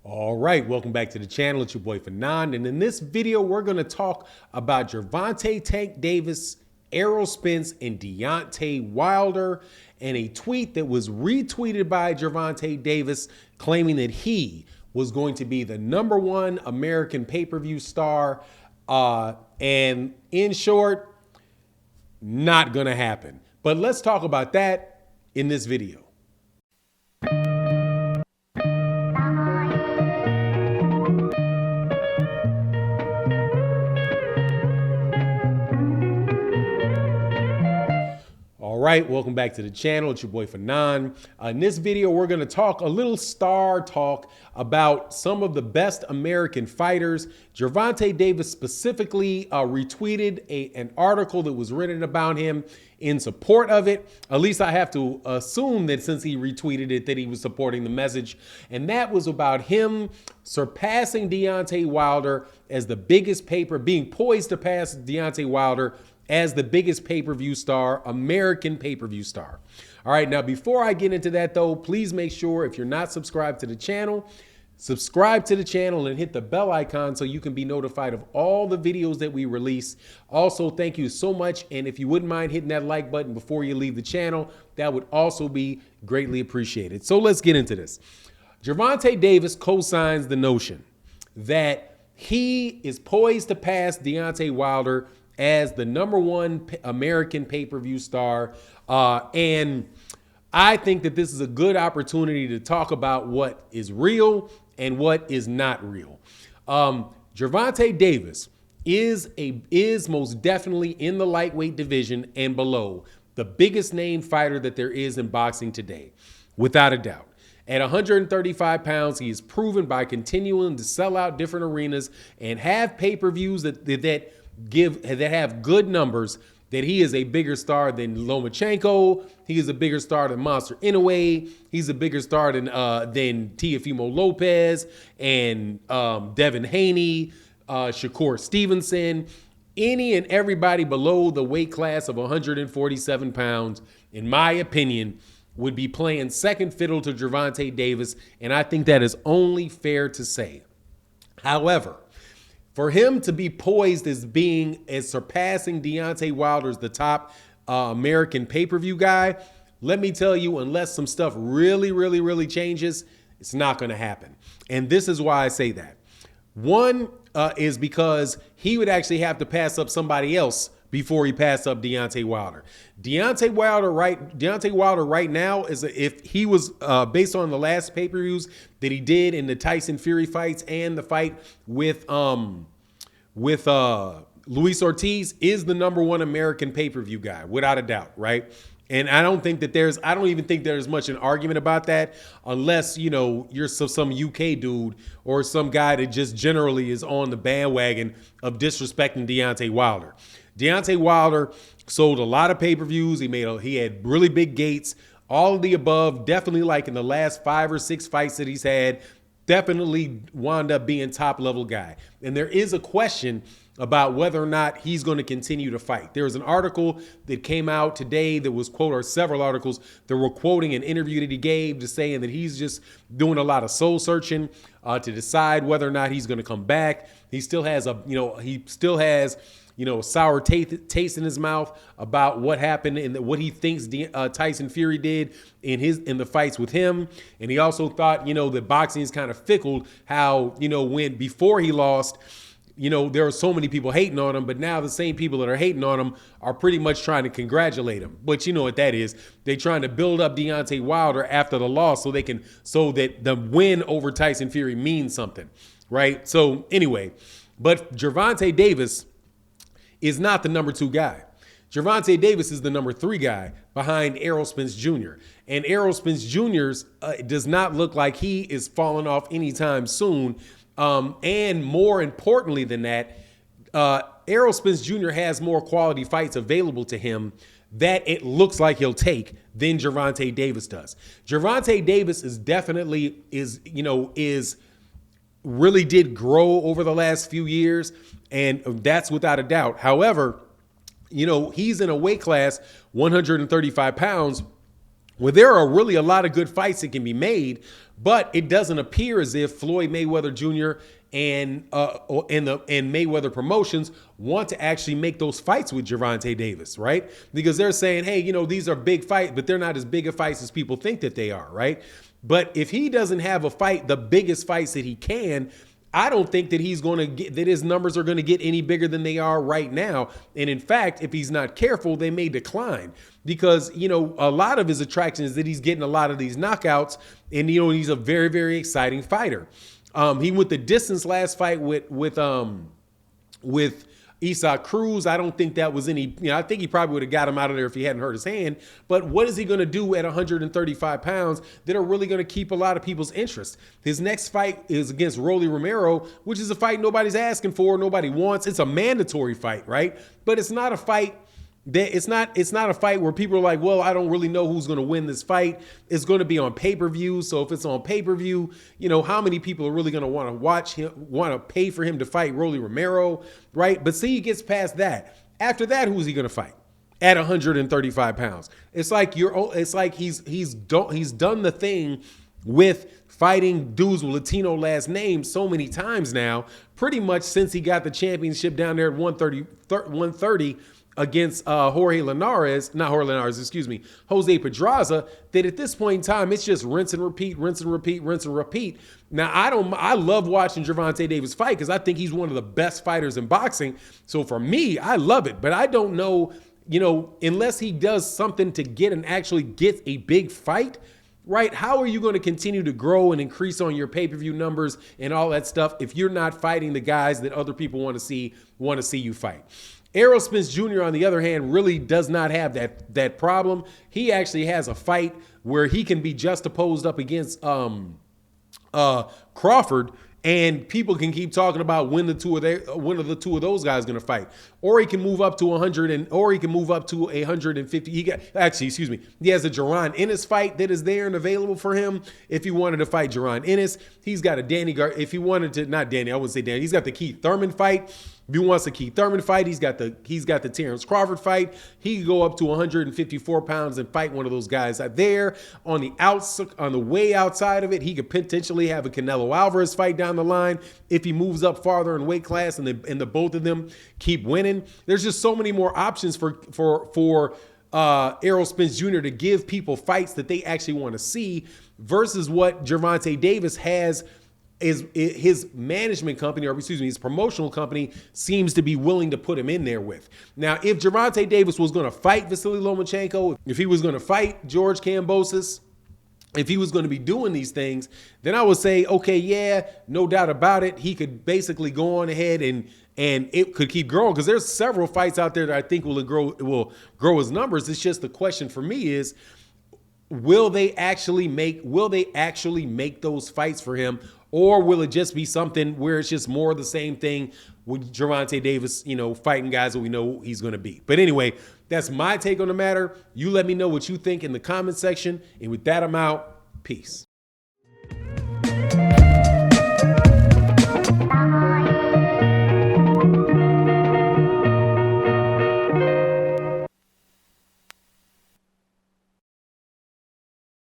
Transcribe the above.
All right, welcome back to the channel. It's your boy Fanon, and in this video, we're going to talk about Gervonta Tank Davis, Errol Spence, and Deontay Wilder, and a tweet that was retweeted by Gervonta Davis claiming that he was going to be the #1 American pay-per-view star. And in short, not going to happen. But let's talk about that in this video. All right, welcome back to the channel. It's your boy Fanon. In this video, we're going to talk a little star talk about some of the best American fighters. Gervonta Davis specifically retweeted an article that was written about him in support of it. At least I have to assume that since he retweeted it, that he was supporting the message. And that was about him surpassing Deontay Wilder as the biggest being poised to pass Deontay Wilder as the biggest pay-per-view star, American pay-per-view star. All right, now before I get into that though, please make sure if you're not subscribed to the channel, subscribe to the channel and hit the bell icon so you can be notified of all the videos that we release. Also, thank you so much. And if you wouldn't mind hitting that like button before you leave the channel, that would also be greatly appreciated. So let's get into this. Gervonta Davis co-signs the notion that he is poised to pass Deontay Wilder as the #1 American pay-per-view star. And I think that this is a good opportunity to talk about what is real and what is not real. Gervonta Davis is most definitely in the lightweight division and below the biggest name fighter that there is in boxing today, without a doubt. At 135 pounds, he is proven by continuing to sell out different arenas and have pay-per-views that have good numbers, that he is a bigger star than Lomachenko. He is a bigger star than Monster Inoue. He's a bigger star than Teofimo Lopez and Devin Haney, Shakur Stevenson. Any and everybody below the weight class of 147 pounds, in my opinion, would be playing second fiddle to Gervonta Davis, and I think that is only fair to say. However, for him to be poised as surpassing Deontay Wilder as the top American pay-per-view guy, let me tell you, unless some stuff really changes, it's not going to happen. And this is why I say that. One is because he would actually have to pass up somebody else before he passed up Deontay Wilder. Deontay Wilder right now is if he was based on the last pay-per-views that he did in the Tyson Fury fights and the fight with Luis Ortiz, is the #1 American pay-per-view guy, without a doubt, right? And I don't even think there's much an argument about that, unless, you know, you're some UK dude or some guy that just generally is on the bandwagon of disrespecting Deontay Wilder. Deontay Wilder sold a lot of pay-per-views. He had really big gates, all of the above. Definitely, like in the last 5 or 6 fights that he's had, definitely wound up being top-level guy. And there is a question about whether or not he's going to continue to fight. There was an article that came out today that was or several articles that were quoting an interview that he gave, just saying that he's just doing a lot of soul searching to decide whether or not he's going to come back. He still has sour taste in his mouth about what happened and what he thinks Tyson Fury did in the fights with him. And he also thought, that boxing is kind of fickle, how, before he lost, there were so many people hating on him, but now the same people that are hating on him are pretty much trying to congratulate him. But you know what that is. They're trying to build up Deontay Wilder after the loss so that the win over Tyson Fury means something, right? So anyway, but Gervonta Davis is not the #2 guy. Gervonta Davis is the #3 guy behind Errol Spence Jr. And Errol Spence Jr. Does not look like he is falling off anytime soon. And more importantly than that, Errol Spence Jr. has more quality fights available to him that it looks like he'll take than Gervonta Davis does. Gervonta Davis really did grow over the last few years, and that's without a doubt. However, he's in a weight class, 135 pounds, Well, there are really a lot of good fights that can be made, but it doesn't appear as if Floyd Mayweather Jr. and Mayweather Promotions want to actually make those fights with Gervonta Davis, right? Because they're saying, hey, you know, these are big fights, but they're not as big a fights as people think that they are, right? But if he doesn't have a fight, the biggest fights that he can, I don't think that he's going to get, that his numbers are going to get any bigger than they are right now. And in fact, if he's not careful, they may decline because, you know, a lot of his attraction is that he's getting a lot of these knockouts and, you know, he's a very, very exciting fighter. He went the distance last fight with Isaac Cruz. I don't think that was any, you know, I think he probably would have got him out of there if he hadn't hurt his hand. But what is he going to do at 135 pounds that are really going to keep a lot of people's interest? His next fight is against Rolly Romero, which is a fight nobody's asking for, nobody wants. It's a mandatory fight, right? But it's not a fight that it's not a fight where people are like, well, I don't really know who's going to win this fight. It's going to be on pay-per-view. So if it's on pay-per-view, you know, how many people are really going to want to watch him, want to pay for him to fight Rolly Romero, right? But see, he gets past that. After that, who's he going to fight? At 135 pounds. It's like he's done the thing with fighting dudes with Latino last names so many times now, pretty much since he got the championship down there at 130 against Jose Pedraza, that at this point in time, it's just rinse and repeat, rinse and repeat, rinse and repeat. Now, I love watching Gervonta Davis fight because I think he's one of the best fighters in boxing. So for me, I love it, but I don't know, you know, unless he does something to get and actually get a big fight, right? How are you going to continue to grow and increase on your pay-per-view numbers and all that stuff if you're not fighting the guys that other people want to see you fight? Errol Spence Jr., on the other hand, really does not have that problem. He actually has a fight where he can be juxtaposed up against Crawford, and people can keep talking about when are the two of those guys going to fight, or he can move up to 100 or he can move up to 150. He has a Jaron Ennis fight that is there and available for him if he wanted to fight Jaron Ennis. He's got a if he wanted to, not Danny, I wouldn't say Danny. He's got the Keith Thurman fight. If he wants a Keith Thurman fight, he's got the Terrence Crawford fight. He could go up to 154 pounds and fight one of those guys out there. On the way outside of it, he could potentially have a Canelo Alvarez fight down the line if he moves up farther in weight class and the both of them keep winning. There's just so many more options for Errol Spence Jr. to give people fights that they actually want to see versus what Gervonta Davis has. Is his management company, or excuse me, his promotional company seems to be willing to put him in there with. Now, if Gervonta Davis was going to fight Vasily Lomachenko, if he was going to fight George Kambosos, if he was going to be doing these things, then I would say, okay, yeah, no doubt about it. He could basically go on ahead and it could keep growing because there's several fights out there that I think will grow his numbers. It's just the question for me is, will they actually make those fights for him? Or will it just be something where it's just more of the same thing with Gervonta Davis, you know, fighting guys that we know he's going to beat? But anyway, that's my take on the matter. You let me know what you think in the comment section. And with that, I'm out. Peace.